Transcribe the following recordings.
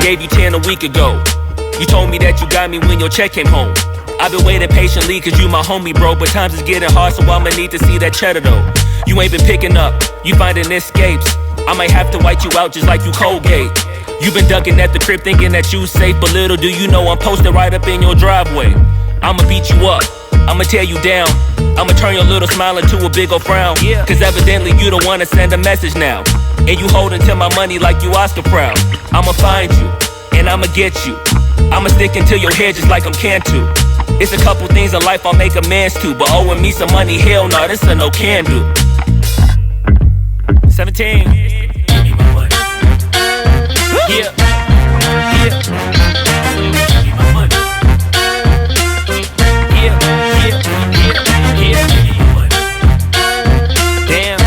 gave you 10 a week ago. You told me that you got me when your check came home. I've been waiting patiently cause you my homie, bro. But times is getting hard, so I'ma need to see that cheddar though. You ain't been picking up, you finding escapes. I might have to white you out just like you Colgate. You been ducking at the crib thinking that you safe, but little do you know I'm posted right up in your driveway. I'ma beat you up, I'ma tear you down, I'ma turn your little smile into a big ol' frown. Cause evidently you don't wanna send a message now, and you holding to my money like you Oscar proud. I'ma find you, and I'ma get you. I'ma stick into your head just like I'm Cantu. It's a couple things in life I'll make amends to, but owing me some money, hell no, this a no can do. 17. Give me my money. Yeah. Yeah. Give me my money. Yeah. Yeah. Yeah. Yeah. Give me my money. Damn.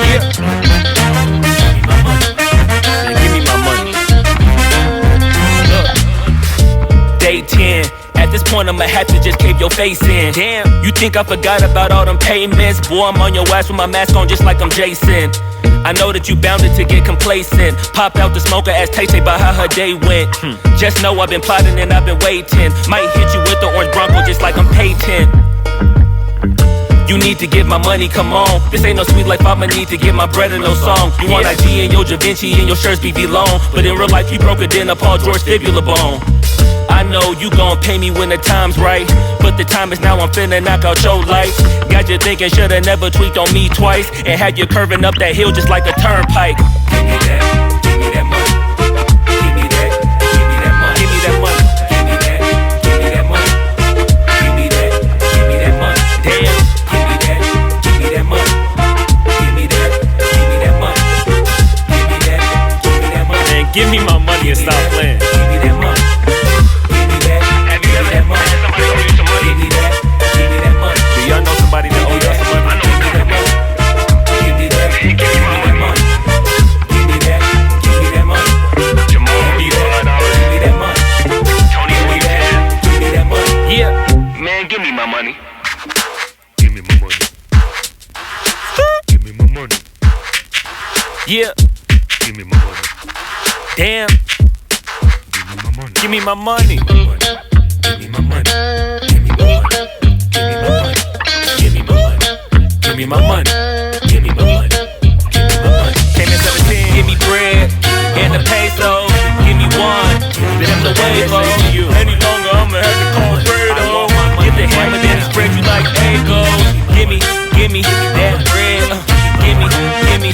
Yeah. Give me my money. Yeah, give me my money. Look. Day 10. At this point I'ma have to just cave your face in. Damn, you think I forgot about all them payments? Boy, I'm on your ass with my mask on just like I'm Jason. I know that you bounded to get complacent. Pop out the smoker, ask Tay-Tay about how her day went. Just know I've been plotting and I've been waiting. Might hit you with the orange Bronco just like I'm Peyton. You need to get my money, come on. This ain't no sweet life, I'ma need to get my bread in no song. You want IG and your Da Vinci and your shirts be long, but in real life you broke it in a Paul George fibula bone. I know you gon' pay me when the time's right, but the time is now, I'm finna knock out your lights. Got you thinking shoulda never tweaked on me twice, and had you curving up that hill just like a turnpike. Give me that, give me that money. Give me that, give me that money. Give me that money. Give me that, give me that money. Give me that, give me that money. Damn. Give me that, give me that money. Give me that, give me that money. Give me that, give me that money. Man, give me my money and stop playing. Give me that money. Yeah. Give me my money. Damn. Give me my money. Give me my money. Give me my money. Give me my money. Give me my money. Give me my money. Give me my money. Came in 17. Give me bread and the peso. Give me one. Then the wave you. Any longer I'ma have to call Fredo. Get the hammer then spread you like Egos. Give me that bread. Give me